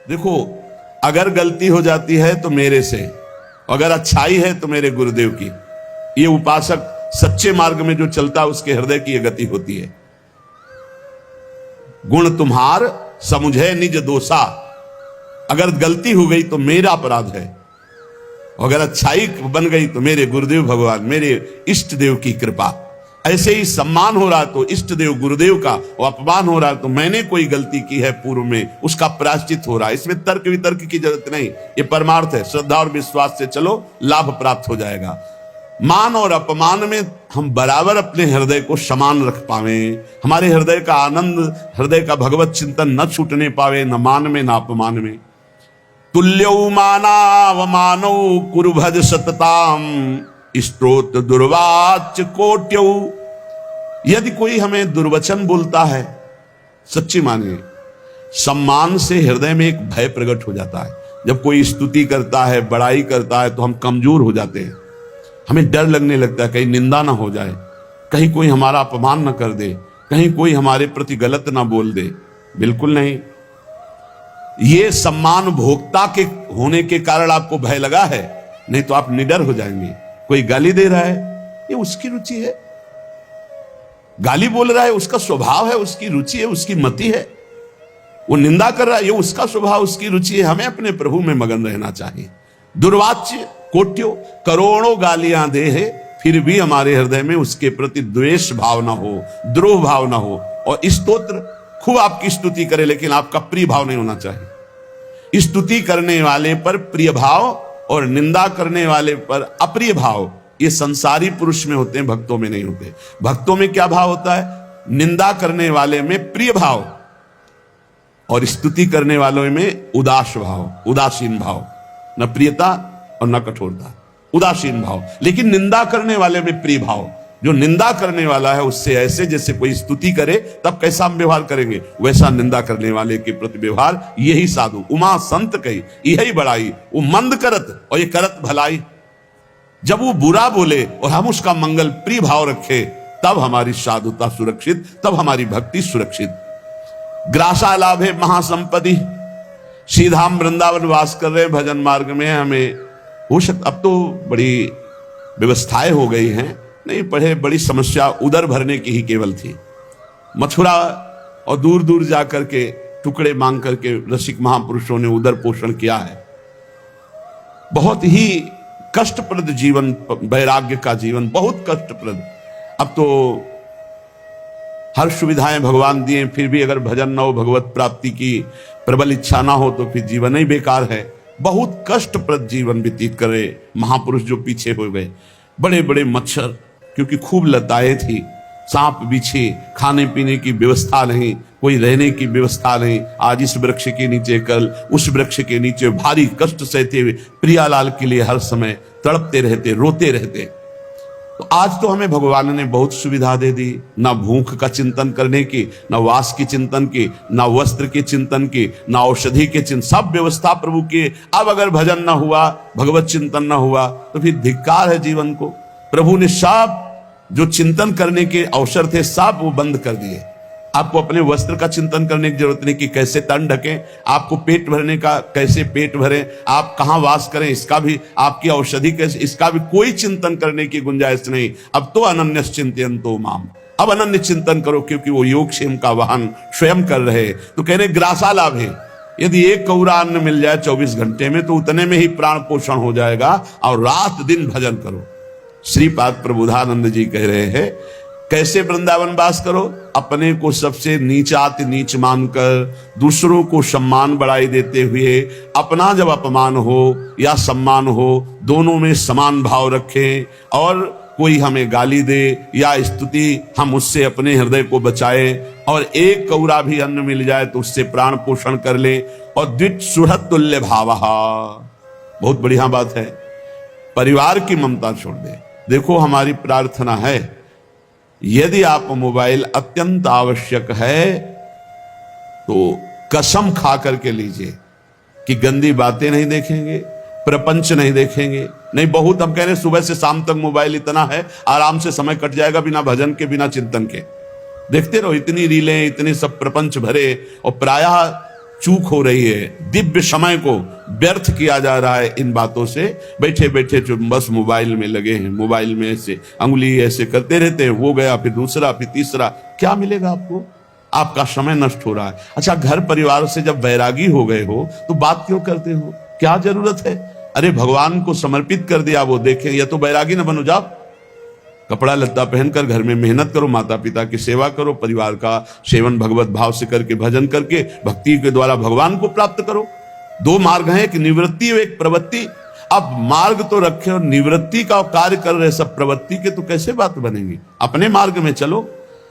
देखो, अगर गलती हो जाती है तो मेरे से, अगर अच्छाई है तो मेरे गुरुदेव की। ये उपासक सच्चे मार्ग में जो चलता है उसके हृदय की ये गति होती है। गुण तुम्हार समुझे निज दोषा, अगर गलती हो गई तो मेरा अपराध है, अगर अच्छाई बन गई तो मेरे गुरुदेव भगवान, मेरे इष्ट देव की कृपा। ऐसे ही सम्मान हो रहा तो इष्ट देव गुरुदेव का, और अपमान हो रहा तो मैंने कोई गलती की है पूर्व में, उसका प्रायश्चित हो रहा है। इसमें तर्क वितर्क की जरूरत नहीं, ये परमार्थ है। श्रद्धा और विश्वास से चलो, लाभ प्राप्त हो जाएगा। मान और अपमान में हम बराबर अपने हृदय को समान रख पावे, हमारे हृदय का आनंद, हृदय का भगवत चिंतन न छूटने पावे, न मान में न अपमान में। तुल्यौ मानावमानौ कुरुभज सतताम, स्त्रोत दुर्वाच कोट्यौ। यदि कोई हमें दुर्वचन बोलता है, सच्ची मानिए, सम्मान से हृदय में एक भय प्रकट हो जाता है। जब कोई स्तुति करता है, बड़ाई करता है, तो हम कमजोर हो जाते हैं। हमें डर लगने लगता है कहीं निंदा ना हो जाए, कहीं कोई हमारा अपमान ना कर दे, कहीं कोई हमारे प्रति गलत ना बोल दे। बिल्कुल नहीं। ये सम्मान भोक्ता के होने के कारण आपको भय लगा है, नहीं तो आप निडर हो जाएंगे। कोई गाली दे रहा है, ये उसकी रुचि है। गाली बोल रहा है, उसका स्वभाव है, उसकी रुचि है, उसकी मति है। वो निंदा कर रहा है, ये उसका स्वभाव, उसकी रुचि है। हमें अपने प्रभु में मगन रहना चाहिए। दुर्वाच्य कोट्यो, करोड़ों गालियां दे है, फिर भी हमारे हृदय में उसके प्रति द्वेष भाव ना हो, द्रोह भाव ना हो। और स्तोत्र खूब आपकी स्तुति करे, लेकिन आपका प्रिय भाव नहीं होना चाहिए। स्तुति करने वाले पर प्रिय भाव और निंदा करने वाले पर अप्रिय भाव, ये संसारी पुरुष में होते हैं, भक्तों में नहीं होते। भक्तों में क्या भाव होता है? निंदा करने वाले में प्रिय भाव और स्तुति करने वालों में उदास भाव, उदासीन भाव। न प्रियता और न कठोरता, उदासीन भाव। लेकिन निंदा करने वाले में प्रिय भाव। जो निंदा करने वाला है उससे ऐसे जैसे कोई स्तुति करे, तब कैसा हम व्यवहार करेंगे, वैसा निंदा करने वाले के प्रति व्यवहार। यही साधु उमा संत कही, यही बड़ाई, वो मंद करत और ये करत भलाई। जब वो बुरा बोले और हम उसका मंगल प्रिय भाव रखे, तब हमारी साधुता सुरक्षित, तब हमारी भक्ति सुरक्षित। ग्रासा लाभ है महासंपत्ति। सीधा हम वृंदावन वास कर रहे, भजन मार्ग में हमें हो सकता, अब तो बड़ी व्यवस्थाएं हो गई हैं, नहीं पढ़े बड़ी समस्या उदर भरने की ही केवल थी। मथुरा और दूर दूर जाकर के टुकड़े मांग करके रसिक महापुरुषों ने उदर पोषण किया है। बहुत ही कष्टप्रद जीवन, वैराग्य का जीवन बहुत कष्टप्रद। अब तो हर सुविधाएं भगवान दिए, फिर भी अगर भजन न हो, भगवत प्राप्ति की प्रबल इच्छा ना हो, तो फिर जीवन ही बेकार है। बहुत कष्टप्रद जीवन व्यतीत करे महापुरुष जो पीछे हो गए। बड़े बड़े मच्छर, क्योंकि खूब लताएं थी, सांप बिछे, खाने पीने की व्यवस्था नहीं, कोई रहने की व्यवस्था नहीं। आज इस वृक्ष के नीचे, कल उस वृक्ष के नीचे भारी कष्ट सहते हुए प्रियालाल के लिए हर समय तड़पते रहते, रोते रहते। तो आज तो हमें भगवान ने बहुत सुविधा दे दी, ना भूख का चिंतन करने की, ना वास की चिंतन की, ना वस्त्र के चिंतन की, ना औषधि के चिंतन, सब व्यवस्था प्रभु की। अब अगर भजन ना हुआ, भगवत चिंतन ना हुआ, तो फिर धिक्कार है जीवन को। प्रभु ने सब जो चिंतन करने के अवसर थे, सब वो बंद कर दिए। आपको अपने वस्त्र का चिंतन करने की जरूरत नहीं कि कैसे तन ढकें, आपको पेट भरने का कैसे पेट भरें, आप कहां वास करें, इसका भी, आपकी औषधि कैसे, इसका भी कोई चिंतन करने की गुंजाइश नहीं। अब तो अनन्यस चिंतयन्तो माम, अब अनन्य चिंतन करो, क्योंकि वो योगक्षेम का वाहन स्वयं कर रहे। तो कह रहे ग्रासा लाभ है। यदि एक कौरा अन्न मिल जाए 24 घंटे में, तो उतने में ही प्राण पोषण हो जाएगा, और रात दिन भजन करो। श्रीपाद प्रबोधानंद जी कह रहे हैं, कैसे वृंदावन वास करो? अपने को सबसे नीचाति नीच मानकर, दूसरों को सम्मान बढ़ाई देते हुए, अपना जब अपमान हो या सम्मान हो, दोनों में समान भाव रखें। और कोई हमें गाली दे या स्तुति, हम उससे अपने हृदय को बचाए। और एक कौरा भी अन्न मिल जाए तो उससे प्राण पोषण कर ले। और द्वित सुहृद तुल्य भावः, बहुत बढ़िया बात है। परिवार की ममता छोड़ दे। देखो, हमारी प्रार्थना है, यदि आप मोबाइल अत्यंत आवश्यक है तो कसम खा करके लीजिए कि गंदी बातें नहीं देखेंगे, प्रपंच नहीं देखेंगे। नहीं, बहुत हम कह रहे सुबह से शाम तक मोबाइल इतना है, आराम से समय कट जाएगा बिना भजन के, बिना चिंतन के। देखते रहो, इतनी रीलें, इतने सब प्रपंच भरे। और प्रायः चूक हो रही है, दिव्य समय को व्यर्थ किया जा रहा है इन बातों से। बैठे बैठे जो बस मोबाइल में लगे हैं, मोबाइल में ऐसे अंगुली ऐसे करते रहते हैं, वो गया फिर दूसरा फिर तीसरा, क्या मिलेगा आपको? आपका समय नष्ट हो रहा है। अच्छा, घर परिवार से जब वैरागी हो गए हो तो बात क्यों करते हो? क्या जरूरत है? अरे भगवान को समर्पित कर दिया, वो देखें। या तो वैरागी न बनो, जाओ कपड़ा लत्ता पहनकर घर में मेहनत करो, माता पिता की सेवा करो, परिवार का सेवन भगवत भाव से करके, भजन करके, भक्ति के द्वारा भगवान को प्राप्त करो। दो मार्ग हैं, एक निवृत्ति और एक प्रवृत्ति। अब मार्ग तो रखे और निवृत्ति का कार्य कर रहे सब प्रवृत्ति के, तो कैसे बात बनेगी? अपने मार्ग में चलो।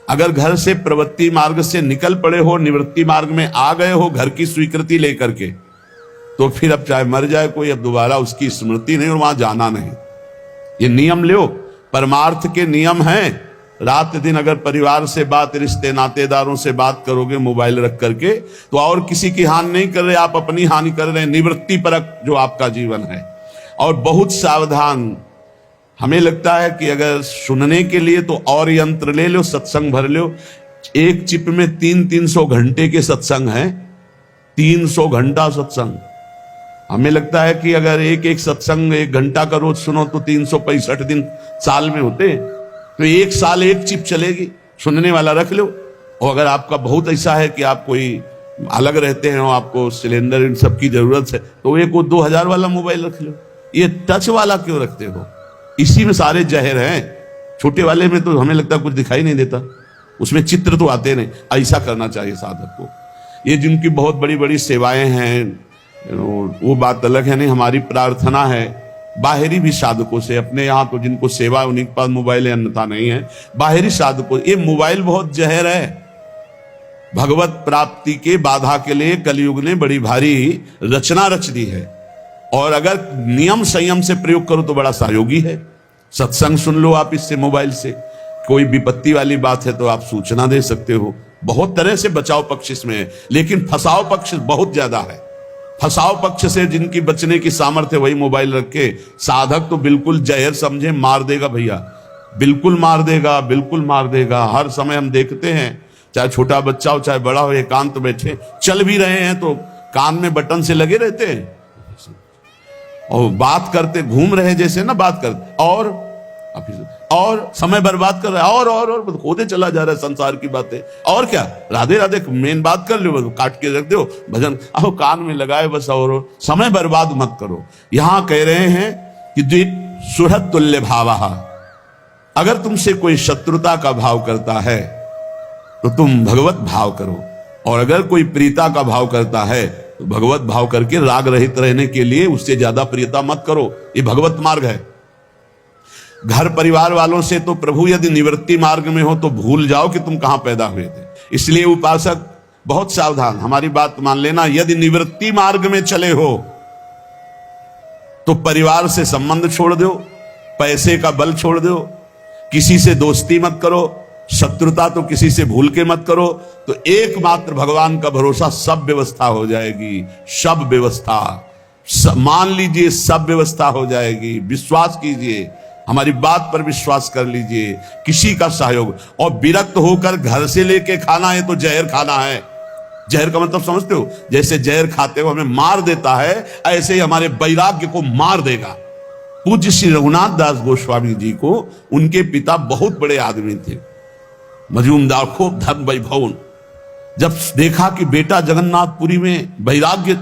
अगर घर से प्रवृत्ति मार्ग से निकल पड़े हो, निवृत्ति मार्ग में आ गए हो घर की स्वीकृति लेकर के, तो फिर अब चाहे मर जाए कोई, अब दोबारा उसकी स्मृति नहीं और वहां जाना नहीं। ये नियम लो, परमार्थ के नियम हैं। रात दिन अगर परिवार से बात, रिश्ते नातेदारों से बात करोगे मोबाइल रख करके, तो और किसी की हानि नहीं कर रहे, आप अपनी हानि कर रहे हैं। निवृत्ति परक जो आपका जीवन है। और बहुत सावधान। हमें लगता है कि अगर सुनने के लिए तो और यंत्र ले लो, सत्संग भर लो। एक चिप में 300 घंटे के सत्संग हैं, 300 घंटा सत्संग। हमें लगता है कि अगर एक सत्संग 1 घंटा का रोज सुनो तो 365 दिन साल में होते, तो 1 साल 1 चिप चलेगी। सुनने वाला रख लो। और अगर आपका बहुत ऐसा है कि आप कोई अलग रहते हैं और आपको सिलेंडर इन सब की जरूरत है, तो एक वो 2000 वाला मोबाइल रख लो। ये टच वाला क्यों रखते हो? इसी में सारे जहर हैं। छोटे वाले में तो हमें लगता कुछ दिखाई नहीं देता, उसमें चित्र तो आते नहीं। ऐसा करना चाहिए साधक को। ये जिनकी बहुत बड़ी बड़ी सेवाएं हैं वो बात अलग है। नहीं, हमारी प्रार्थना है बाहरी भी साधकों से, अपने यहाँ तो जिनको सेवा उन्हीं के पास मोबाइल है, अन्यथा नहीं है। बाहरी साधकों, ये मोबाइल बहुत जहर है। भगवत प्राप्ति के बाधा के लिए कलयुग ने बड़ी भारी रचना रच दी है। और अगर नियम संयम से प्रयोग करो तो बड़ा सहयोगी है। सत्संग सुन लो आप इससे, मोबाइल से। कोई विपत्ति वाली बात है तो आप सूचना दे सकते हो। बहुत तरह से बचाव पक्ष इसमें है, लेकिन फसाव पक्ष बहुत ज्यादा है। फसाव पक्ष से जिनकी बचने की सामर्थ्य, वही मोबाइल रखे। साधक तो बिल्कुल जहर समझे, मार देगा भैया, बिल्कुल मार देगा, बिल्कुल मार देगा। हर समय हम देखते हैं, चाहे छोटा बच्चा हो चाहे बड़ा हो, एकांत तो बैठे चल भी रहे हैं तो कान में बटन से लगे रहते हैं और बात करते, घूम रहे जैसे ना बात करते, और समय बर्बाद कर रहा है, और खोदे चला जा रहा है संसार की बातें। और क्या, राधे राधे मेन बात कर लो, बस काट के रख दो, भजन आओ कान में लगाए बस, और समय बर्बाद मत करो। यहां कह रहे हैं कि सुहृद तुल्य भाव, अगर तुमसे कोई शत्रुता का भाव करता है तो तुम भगवत भाव करो, और अगर कोई प्रीता का भाव करता है तो भगवत भाव करके राग रहित रहने के लिए उससे ज्यादा प्रियता मत करो। ये भगवत मार्ग है। घर परिवार वालों से तो प्रभु यदि निवृत्ति मार्ग में हो तो भूल जाओ कि तुम कहां पैदा हुए थे। इसलिए उपासक बहुत सावधान, हमारी बात मान लेना। यदि निवृत्ति मार्ग में चले हो तो परिवार से संबंध छोड़ दो, पैसे का बल छोड़ दो, किसी से दोस्ती मत करो, शत्रुता तो किसी से भूल के मत करो। तो एकमात्र भगवान का भरोसा, सब व्यवस्था हो जाएगी। सब व्यवस्था मान लीजिए, सब व्यवस्था हो जाएगी। विश्वास कीजिए, हमारी बात पर विश्वास कर लीजिए। किसी का सहयोग, और विरक्त होकर घर से लेके खाना है तो जहर खाना है। जहर का मतलब समझते हो? जैसे जहर खाते हो हमें मार देता है, ऐसे ही हमारे वैराग्य को मार देगा। पूज्य श्री रघुनाथ दास गोस्वामी जी को उनके पिता बहुत बड़े आदमी थे, मजूमदार, खूब धन वैभव। जब देखा कि बेटा जगन्नाथपुरी में वैराग्य,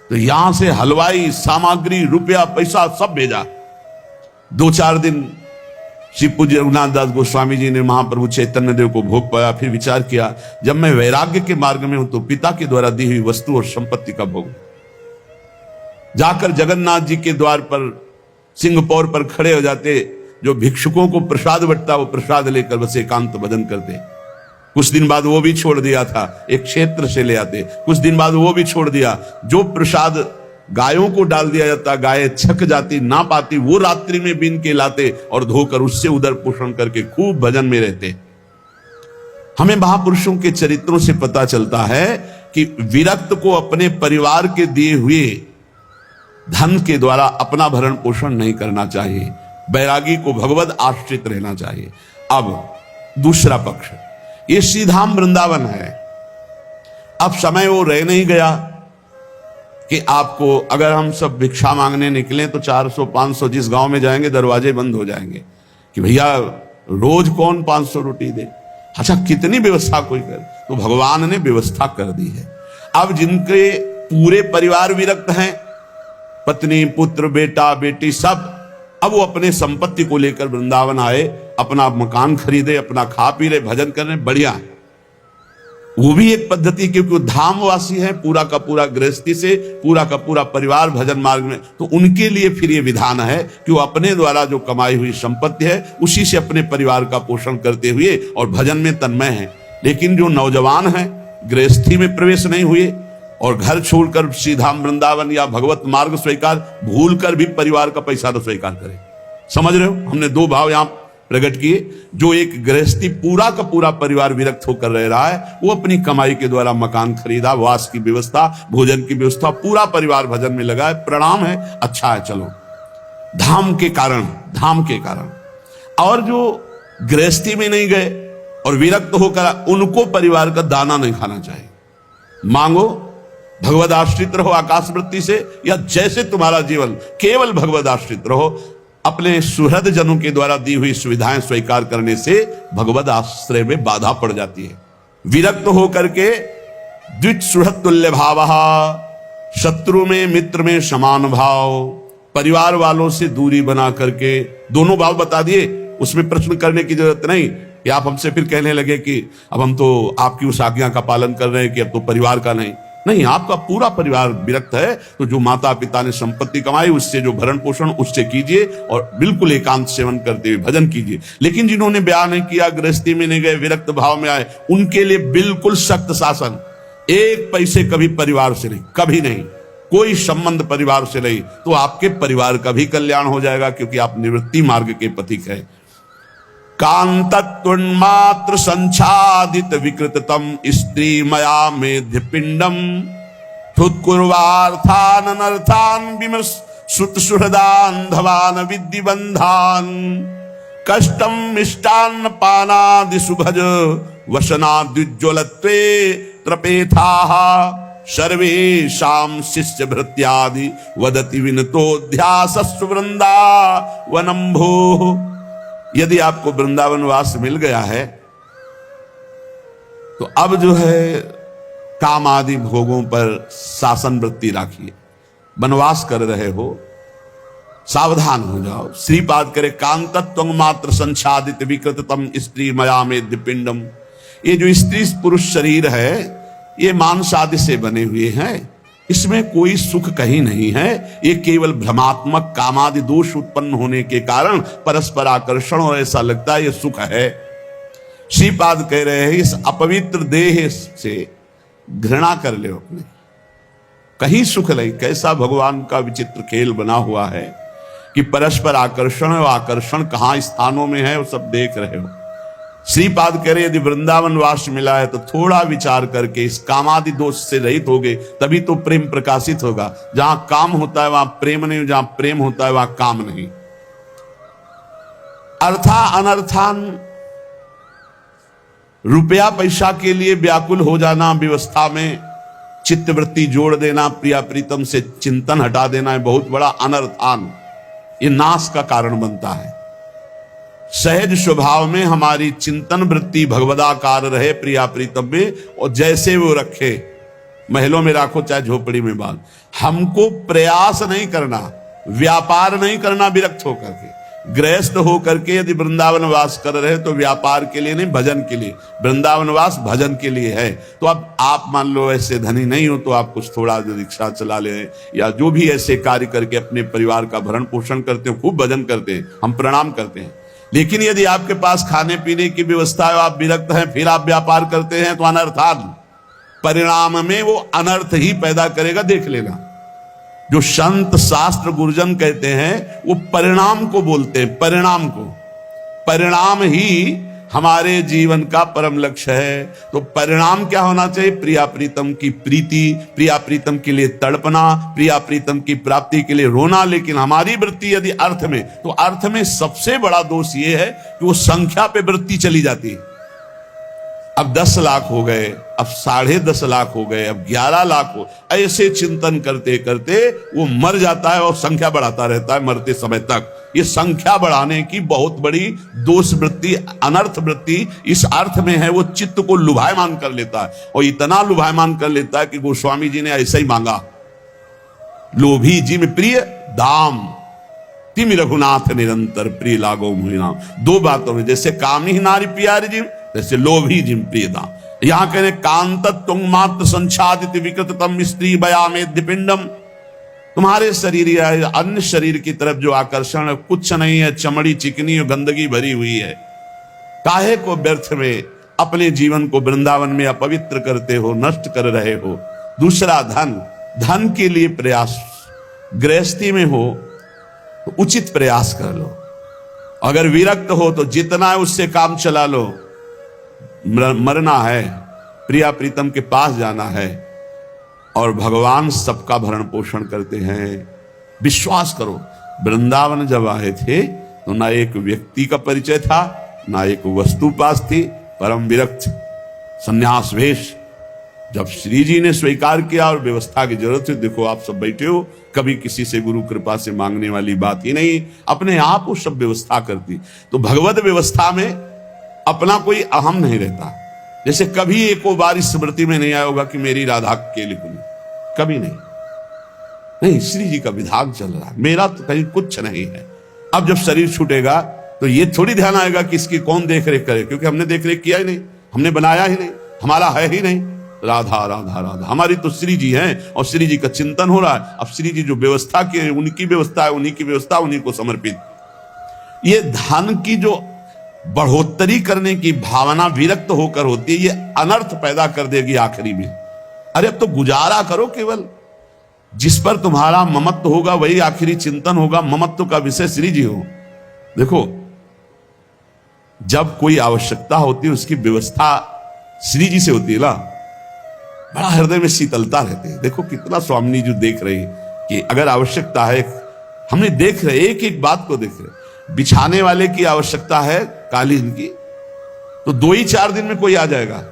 तो यहां से हलवाई, सामग्री, रुपया, पैसा सब भेजा। 2-4 दिन श्री पूज्य रघुनाथ दास गोस्वामी जी ने महाप्रभु चैतन्य देव को भोग पाया। फिर विचार किया, जब मैं वैराग्य के मार्ग में हूं तो पिता के द्वारा दी हुई वस्तु और संपत्ति का भोग। जाकर जगन्नाथ जी के द्वार पर सिंहपौर पर खड़े हो जाते, जो भिक्षुकों को प्रसाद बंटता वो प्रसाद लेकर बस एकांत भजन करते। कुछ दिन बाद वो भी छोड़ दिया था, एक क्षेत्र से ले आते। कुछ दिन बाद वो भी छोड़ दिया। जो प्रसाद गायों को डाल दिया जाता, गायें छक जाती, ना पाती, वो रात्रि में बीन के लाते और धोकर उससे उदर पोषण करके खूब भजन में रहते। हमें महापुरुषों के चरित्रों से पता चलता है कि विरक्त को अपने परिवार के दिए हुए धन के द्वारा अपना भरण पोषण नहीं करना चाहिए। बैरागी को भगवत आश्रित रहना चाहिए। अब दूसरा पक्ष, ये श्रीधाम वृंदावन है। अब समय वो रह नहीं गया, कि आपको अगर हम सब भिक्षा मांगने निकले तो 400-500 जिस गांव में जाएंगे दरवाजे बंद हो जाएंगे कि भैया रोज कौन 500 रोटी दे। अच्छा, कितनी व्यवस्था कोई करे, तो भगवान ने व्यवस्था कर दी है। अब जिनके पूरे परिवार विरक्त हैं, पत्नी पुत्र बेटा बेटी सब, अब वो अपने संपत्ति को लेकर वृंदावन आए, अपना मकान खरीदे, अपना खा पी रहे, भजन कर रहे, बढ़िया। वो भी एक पद्धति, क्योंकि वो धामवासी है, पूरा का पूरा गृहस्थी से पूरा का पूरा परिवार भजन मार्ग में, तो उनके लिए फिर ये विधान है कि वो अपने द्वारा जो कमाई हुई संपत्ति है उसी से अपने परिवार का पोषण करते हुए और भजन में तन्मय है। लेकिन जो नौजवान है, गृहस्थी में प्रवेश नहीं हुए और घर छोड़कर सीधा वृंदावन या भगवत मार्ग स्वीकार भूलकर भी परिवार का पैसा तो स्वीकार करे। समझ रहे हो, हमने दो भाव यहां प्रकट किए। जो एक गृहस्थी पूरा का पूरा परिवार विरक्त होकर रह रहा है, वो अपनी कमाई के द्वारा मकान खरीदा, वास की व्यवस्था, भोजन की व्यवस्था, पूरा परिवार भजन में लगा है, प्रणाम है, अच्छा है, चलो। धाम के कारण। और जो गृहस्थी में नहीं गए और विरक्त होकर, उनको परिवार का दाना नहीं खाना चाहिए। मांगो, भगवद आश्रित रहो आकाश वृत्ति से, या जैसे तुम्हारा जीवन केवल भगवद आश्रित रहो। अपने सुहृद जनों के द्वारा दी हुई सुविधाएं स्वीकार करने से भगवद आश्रय में बाधा पड़ जाती है। विरक्त होकर के द्विज सुहृद तुल्य भाव, शत्रु में मित्र में समान भाव, परिवार वालों से दूरी बना करके, दोनों भाव बता दिए, उसमें प्रश्न करने की जरूरत नहीं कि आप हमसे फिर कहने लगे कि अब हम तो आपकी उस आज्ञा का पालन कर रहे हैं कि अब तो परिवार का नहीं, आपका पूरा परिवार विरक्त है, तो जो माता पिता ने संपत्ति कमाई उससे जो भरण पोषण उससे कीजिए और बिल्कुल एकांत सेवन करते हुए भजन कीजिए। लेकिन जिन्होंने ब्याह नहीं किया, गृहस्थी में नहीं गए, विरक्त भाव में आए, उनके लिए बिल्कुल सख्त शासन। एक पैसे कभी परिवार से नहीं, कभी नहीं, कोई संबंध परिवार से नहीं, तो आपके परिवार का भी कल्याण हो जाएगा, क्योंकि आप निवृत्ति मार्ग के पथिक है। कांतत्वन्मात्र संचादित विकृततम स्त्री मया मेध्य पिंडम थुत्कुर्वार्थान अनर्थान विमर्श श्रुत सुहृदान धवान विद्धिबंधान कष्टम मिष्टान्न पानादि सुभज वसनाद्युज्ज्वलत्वे त्रपेथाः सर्वेषां शिष्य भृत्यादि वदति विनतोध्यासस्व वृंदावनं भोः। यदि आपको वृंदावन वास मिल गया है तो अब जो है काम आदि भोगों पर शासन वृत्ति राखिए। वनवास कर रहे हो, सावधान हो जाओ। श्रीपाद करे कांतत्वं मात्र संसादित विकृततम स्त्री मया मेध्य पिंडम। ये जो स्त्री पुरुष शरीर है, ये मांस आदि से बने हुए हैं, इसमें कोई सुख कहीं नहीं है। ये केवल भ्रमात्मक कामादि दोष उत्पन्न होने के कारण परस्पर आकर्षण, और ऐसा लगता है ये सुख है। श्रीपाद कह रहे हैं इस अपवित्र देह से घृणा कर ले अपने, कहीं सुख नहीं। कैसा भगवान का विचित्र खेल बना हुआ है कि परस्पर आकर्षण, और आकर्षण कहां स्थानों में है वो सब देख रहे हो। श्रीपाद कह रहे यदि वृंदावन वास मिला है तो थोड़ा विचार करके इस कामादि दोष से रहित होगे, तभी तो प्रेम प्रकाशित होगा। जहां काम होता है वहां प्रेम नहीं, जहां प्रेम होता है वहां काम नहीं। अर्था अनर्थान, रुपया पैसा के लिए व्याकुल हो जाना, व्यवस्था में चित्तवृत्ति जोड़ देना, प्रिया प्रीतम से चिंतन हटा देना है बहुत बड़ा अनर्थान। ये नाश का कारण बनता है। सहज स्वभाव में हमारी चिंतन वृत्ति भगवदाकार रहे प्रिया प्रीतम में, और जैसे वो रखे, महलों में राखो चाहे झोपड़ी में बांध। हमको प्रयास नहीं करना, व्यापार नहीं करना विरक्त होकर के। गृहस्थ होकर के यदि वृंदावन वास कर रहे तो व्यापार के लिए नहीं, भजन के लिए। वृंदावन वास भजन के लिए है। तो अब आप मान लो ऐसे धनी नहीं हो तो आप कुछ थोड़ा रिक्शा चला ले, या जो भी ऐसे कार्य करके अपने परिवार का भरण पोषण करते हो, खूब भजन करते हैं, हम प्रणाम करते हैं। लेकिन यदि आपके पास खाने पीने की व्यवस्था है, आप विरक्त हैं, फिर आप व्यापार करते हैं, तो अनर्थान, परिणाम में वो अनर्थ ही पैदा करेगा। देख लेना, जो संत शास्त्र गुरुजन कहते हैं वो परिणाम को बोलते हैं, परिणाम को। परिणाम ही हमारे जीवन का परम लक्ष्य है। तो परिणाम क्या होना चाहिए? प्रिया प्रीतम की प्रीति, प्रिया प्रीतम के लिए तड़पना, प्रिया प्रीतम की प्राप्ति के लिए रोना। लेकिन हमारी वृत्ति यदि अर्थ में, तो अर्थ में सबसे बड़ा दोष यह है कि वो संख्या पे वृत्ति चली जाती है। अब 10 लाख हो गए, अब 10.5 लाख हो गए, अब 11 लाख हो। ऐसे चिंतन करते करते वो मर जाता है और संख्या बढ़ाता रहता है मरते समय तक। ये संख्या बढ़ाने की बहुत बड़ी दोष वृत्ति, अनर्थ वृत्ति इस अर्थ में है, वो चित्त को लुभायमान कर लेता है। और इतना लुभायमान कर लेता है कि गोस्वामी जी ने ऐसा ही मांगा, लोभी जिम प्रिय दाम तिम रघुनाथ निरंतर प्रिय लागो मुहि नाम। 2 बातों में, जैसे कामनी नारी प्यारी जिम, जैसे लोभी जिम प्रिय दाम। यहां कहने कांत तुंग मात्र संचादित विकृततम स्त्री बयामेद्य पिंडम। तुम्हारे शरीर या अन्य शरीर की तरफ जो आकर्षण कुछ नहीं है, चमड़ी चिकनी और गंदगी भरी हुई है। काहे को व्यर्थ में अपने जीवन को वृंदावन में अपवित्र करते हो, नष्ट कर रहे हो। दूसरा धन के लिए प्रयास, गृहस्थी में हो तो उचित प्रयास कर लो। अगर विरक्त हो तो जितना है उससे काम चला लो। मरना है, प्रिया प्रीतम के पास जाना है, और भगवान सबका भरण पोषण करते हैं। विश्वास करो, वृंदावन जब आए थे तो ना एक व्यक्ति का परिचय था, ना एक वस्तु पास थी, परम विरक्त संन्यास वेश। जब श्री जी ने स्वीकार किया और व्यवस्था की जरूरत है, देखो आप सब बैठे हो, कभी किसी से गुरु कृपा से मांगने वाली बात ही नहीं, अपने आप वो सब व्यवस्था करती। तो भगवत व्यवस्था में अपना कोई अहम नहीं रहता। जैसे कभी एको बार इस स्मृति में नहीं आया होगा कि मेरी राधा के लिए कुनी, कभी नहीं, श्री जी का विधान चल रहा है, मेरा तो कहीं कुछ नहीं है। अब जब शरीर छूटेगा तो ये थोड़ी ध्यान आएगा कि इसकी कौन देख रेख करे, क्योंकि हमने देख रेख किया ही नहीं, हमने बनाया ही नहीं, हमारा है ही नहीं। राधा राधा राधा, हमारी तो श्री जी हैं और श्री जी का चिंतन हो रहा है। अब श्री जी जो व्यवस्था की, उनकी व्यवस्था है, उन्हीं की व्यवस्था, उन्हीं को समर्पित। ये धन की जो बढ़ोतरी करने की भावना विरक्त होकर होती है, ये अनर्थ पैदा कर देगी आखिरी में। अरे अब तो गुजारा करो, केवल जिस पर तुम्हारा ममत्व होगा वही आखिरी चिंतन होगा। ममत्व का विषय श्री जी हो। देखो, जब कोई आवश्यकता होती है उसकी व्यवस्था श्री जी से होती है ना, बड़ा हृदय में शीतलता रहती है। देखो कितना स्वामी जी देख रहे हैं कि अगर आवश्यकता है, हमने देख रहे, एक एक बात को देख रहे। बिछाने वाले की आवश्यकता है कालीन की, तो 2 ही 4 दिन में कोई आ जाएगा,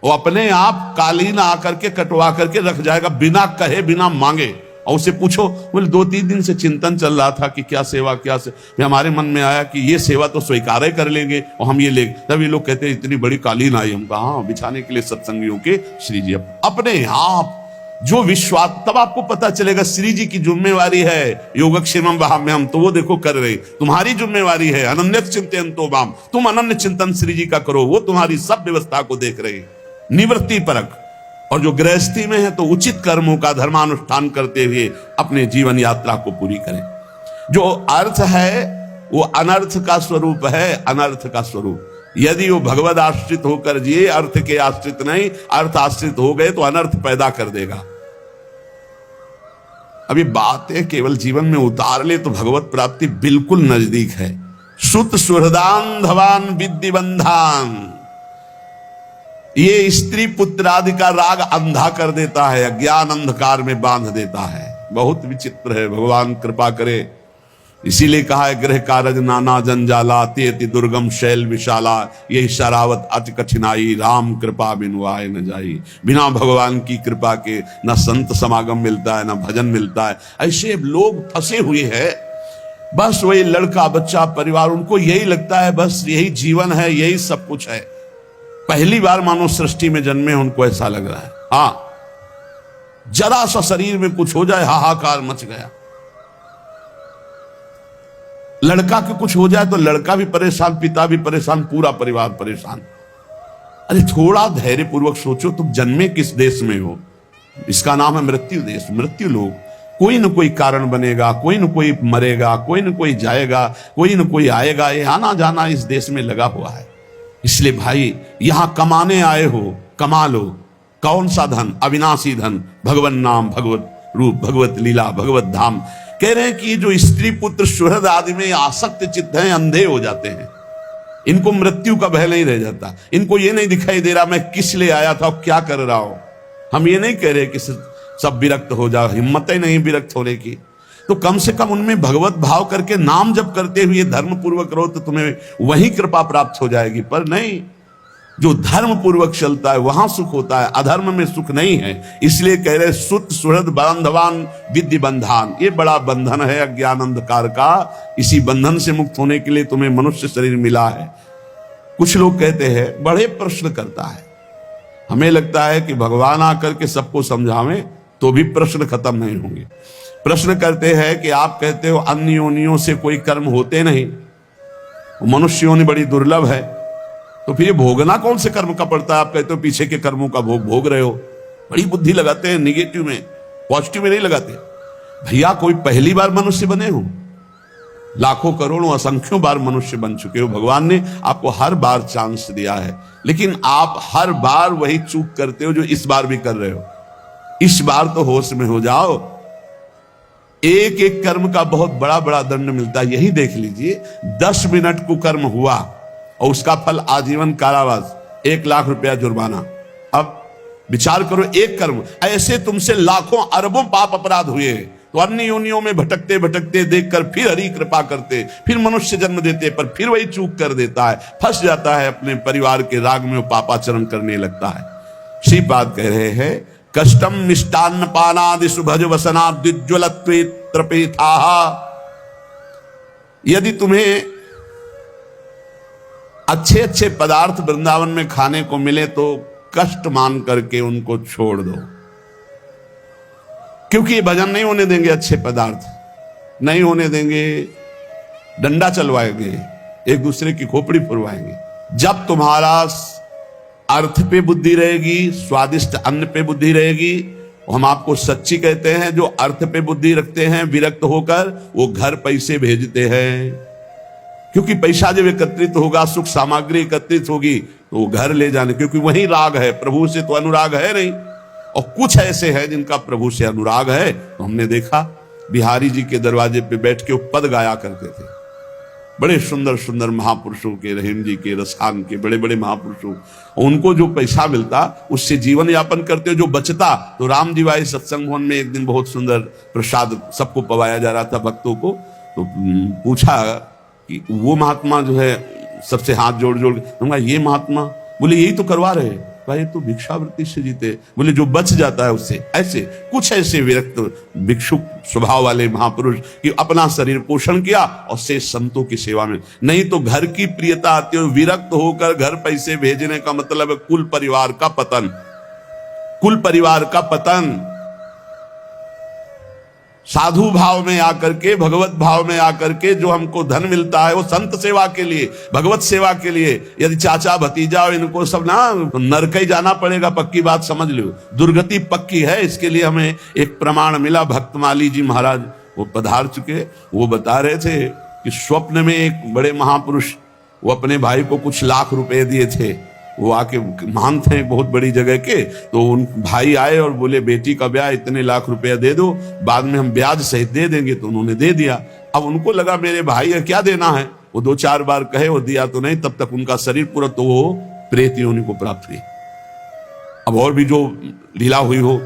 वो अपने आप कालीन आकर के कटवा करके रख जाएगा, बिना कहे बिना मांगे। और उसे पूछो, बोले 2-3 दिन से चिंतन चल रहा था कि क्या सेवा, क्या से हमारे मन में आया कि ये सेवा तो स्वीकार कर लेंगे और हम ये ले। तब ये लोग कहते हैं इतनी बड़ी कालीन आई। हम कहा हाँ, बिछाने के लिए सत्संगियों के श्री जी अपने आप जो विश्वास। तब आपको पता चलेगा श्री जी की जिम्मेवारी है योगक्षेमम वहाम्यहम, तो वो देखो कर रहे। तुम्हारी जिम्मेवारी है अनन्य चिंतयन्तो माम, तुम अनन्य चिंतन श्री जी का करो, वो तुम्हारी सब व्यवस्था को देख रहे, निवृत्ति परक। और जो गृहस्थी में है तो उचित कर्मों का धर्मानुष्ठान करते हुए अपने जीवन यात्रा को पूरी करें। जो अर्थ है वो अनर्थ का स्वरूप है, अनर्थ का स्वरूप। यदि वो भगवद आश्रित होकर जिए, अर्थ के आश्रित नहीं, अर्थ आश्रित हो गए तो अनर्थ पैदा कर देगा। अभी बातें केवल जीवन में उतार ले तो भगवत प्राप्ति बिल्कुल नजदीक है। सुत सुहृदान धवान विद्धि बंधान, ये स्त्री पुत्र आदि का राग अंधा कर देता है, अज्ञान अंधकार में बांध देता है। बहुत विचित्र है, भगवान कृपा करे। इसीलिए कहा है गृह कारज नाना जंजाला, तेति दुर्गम शैल विशाला, यही शरावत अति कठिनाई, राम कृपा बिनु आए न जाई। बिना भगवान की कृपा के न संत समागम मिलता है, न भजन मिलता है। ऐसे लोग फंसे हुए हैं, बस वही लड़का बच्चा परिवार, उनको यही लगता है बस यही जीवन है, यही सब कुछ है। पहली बार मानो सृष्टि में जन्मे उनको ऐसा लग रहा है। हाँ, जरा सा शरीर में कुछ हो जाए हाहाकार मच गया। लड़का के कुछ हो जाए तो लड़का भी परेशान, पिता भी परेशान, पूरा परिवार परेशान। अरे थोड़ा धैर्य पूर्वक सोचो, तुम जन्मे किस देश में हो? इसका नाम है मृत्यु देश, मृत्यु लोग। कोई न कोई कारण बनेगा, कोई न कोई मरेगा, कोई न कोई जाएगा, कोई न कोई आएगा। ये आना जाना इस देश में लगा हुआ है। इसलिए भाई यहां कमाने आए हो, कमा लो। कौन सा धन? अविनाशी धन, भगवत नाम, भगवत रूप, भगवत लीला, भगवत धाम। कह रहे हैं कि जो स्त्री पुत्र सुहृद आदि में आसक्त चित्त हैं, अंधे हो जाते हैं। इनको मृत्यु का भय नहीं रह जाता। इनको ये नहीं दिखाई दे रहा मैं किस लिए आया था और क्या कर रहा हूं। हम ये नहीं कह रहे कि सब विरक्त हो जाओ, हिम्मत ही नहीं विरक्त होने की। तो कम से कम उनमें भगवत भाव करके नाम जप करते हुए धर्म पूर्वक रहो तो तुम्हें वही कृपा प्राप्त हो जाएगी। पर नहीं, जो धर्म पूर्वक चलता है वहां सुख होता है, अधर्म में सुख नहीं है। इसलिए कह रहे सुत सुहृद बांधवान विद्य बंधान, ये बड़ा बंधन है अज्ञान अंधकार का। इसी बंधन से मुक्त होने के लिए तुम्हें मनुष्य शरीर मिला है। कुछ लोग कहते हैं, बड़े प्रश्न करता है, हमें लगता है कि भगवान आकर के सबको समझावें तो भी प्रश्न खत्म नहीं होंगे। प्रश्न करते हैं कि आप कहते हो अन्य योनियों से कोई कर्म होते नहीं, मनुष्य योनि बड़ी दुर्लभ है, तो फिर ये भोगना कौन से कर्म का पड़ता है? आप कहते हो पीछे के कर्मों का भोग भोग रहे हो। बड़ी बुद्धि लगाते हैं निगेटिव में, पॉजिटिव में नहीं लगाते। भैया कोई पहली बार मनुष्य बने हो? लाखों करोड़ों असंख्यों बार मनुष्य बन चुके हो। भगवान ने आपको हर बार चांस दिया है, लेकिन आप हर बार वही चूक करते हो जो इस बार भी कर रहे हो। इस बार तो होश में हो जाओ। एक एक कर्म का बहुत बड़ा बड़ा दंड मिलता है। यही देख लीजिए, 10 मिनट को कर्म हुआ और उसका फल आजीवन कारावास, 1 लाख रुपया जुर्माना। अब विचार करो, एक कर्म, ऐसे तुमसे लाखों अरबों पाप अपराध हुए, तो अन्य योनियों में भटकते भटकते देखकर फिर हरि कृपा करते, फिर मनुष्य जन्म देते, पर फिर वही चूक कर देता है, फंस जाता है अपने परिवार के राग में, पापाचरण करने लगता है। श्रीपाद कह रहे हैं, कष्टम मिष्टान्न पानादि सुभज वसना द्विज्वलत्वे त्रपेथाः। यदि तुम्हें अच्छे अच्छे पदार्थ वृंदावन में खाने को मिले तो कष्ट मान करके उनको छोड़ दो, क्योंकि ये भजन नहीं होने देंगे, अच्छे पदार्थ नहीं होने देंगे, डंडा चलवाएंगे, एक दूसरे की खोपड़ी फुरवाएंगे। जब तुम्हारा अर्थ पे बुद्धि रहेगी, स्वादिष्ट अन्न पे बुद्धि रहेगी, हम आपको सच्ची कहते हैं, जो अर्थ पे बुद्धि रखते हैं विरक्त होकर, वो घर पैसे भेजते हैं। क्योंकि पैसा जब एकत्रित होगा, सुख सामग्री एकत्रित होगी, तो वो घर ले जाने, क्योंकि वही राग है, प्रभु से तो अनुराग है नहीं। और कुछ ऐसे हैं जिनका प्रभु से अनुराग है, तो हमने देखा बिहारी जी के दरवाजे पे बैठ के वो पद गाया करते थे। बड़े सुंदर सुंदर महापुरुषों के, रहीम जी के, रसखान के, बड़े बड़े महापुरुषों, उनको जो पैसा मिलता उससे जीवन यापन करते, जो बचता तो राम जी भाई सत्संग भवन में एक दिन बहुत सुंदर प्रसाद सबको पवाया जा रहा था भक्तों को। तो पूछा कि वो महात्मा जो है सबसे हाथ जोड़ जोड़ के, ये महात्मा, बोले यही तो करवा रहे भाई, तो भिक्षावृत्ति से जीते। बोले जो बच जाता है उससे। ऐसे कुछ ऐसे विरक्त भिक्षुक स्वभाव वाले महापुरुष कि अपना शरीर पोषण किया और शेष संतों की सेवा में। नहीं तो घर की प्रियता आती है, विरक्त होकर घर पैसे भेजने का मतलब है कुल परिवार का पतन, कुल परिवार का पतन। साधु भाव में आकर के, भगवत भाव में आकर के जो हमको धन मिलता है वो संत सेवा के लिए, भगवत सेवा के लिए। यदि चाचा भतीजा इनको सब ना नरक ही जाना पड़ेगा, पक्की बात समझ लो, दुर्गति पक्की है। इसके लिए हमें एक प्रमाण मिला, भक्तमाली जी महाराज वो पधार चुके, वो बता रहे थे कि स्वप्न में एक बड़े महापुरुष वो अपने भाई को कुछ लाख रुपए दिए थे। वो आके महान थे बहुत बड़ी जगह के, तो उन भाई आए और बोले बेटी का ब्याह इतने लाख रुपया दे दो, बाद में हम ब्याज सहित दे देंगे। तो उन्होंने दे दिया। अब उनको लगा मेरे भाई है क्या देना है, वो 2-4 बार कहे, वो दिया तो नहीं, तब तक उनका शरीर पूरा तो वो प्रेत योनि को प्राप्त हुई। अब और भी जो लीला हुई हो,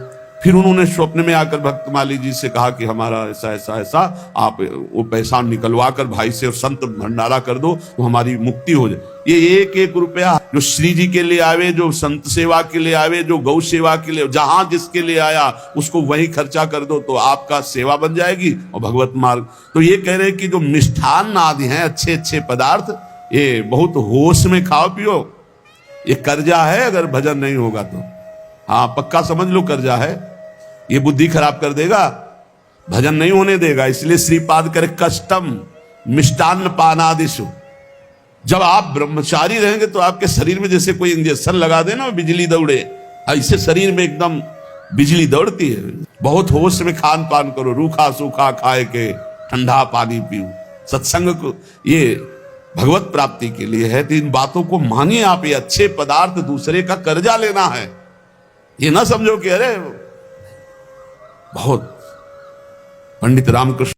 फिर उन्होंने स्वप्न में आकर भक्तमाली जी से कहा कि हमारा ऐसा ऐसा ऐसा, आप वो पैसा निकलवा कर भाई से और संत भंडारा कर दो तो हमारी मुक्ति हो जाए। ये एक एक रुपया जो श्री जी के लिए आवे, जो संत सेवा के लिए आवे, जो गौ सेवा के लिए, जहां जिसके लिए आया उसको वही खर्चा कर दो, तो आपका सेवा बन जाएगी और भगवत मार्ग। तो ये कह रहे कि जो मिष्ठान आदि हैं, अच्छे अच्छे पदार्थ, ये बहुत होश में खाओ पियो। ये कर्जा है, अगर भजन नहीं होगा तो, हाँ पक्का समझ लो कर्जा है। ये बुद्धि खराब कर देगा, भजन नहीं होने देगा। इसलिए श्रीपाद करे कष्टम मिष्टान्न पानादिषु। जब आप ब्रह्मचारी रहेंगे तो आपके शरीर में जैसे कोई इंजेक्शन लगा दे ना, बिजली दौड़े, ऐसे शरीर में एकदम बिजली दौड़ती है। बहुत होश में खान पान करो, रूखा सूखा खाए के ठंडा पानी पियो। सत्संग को ये भगवत प्राप्ति के लिए है, तो इन बातों को मानिए आप। ये अच्छे पदार्थ दूसरे का कर्जा लेना है, ये ना समझो कि अरे बहुत। पंडित रामकृष्ण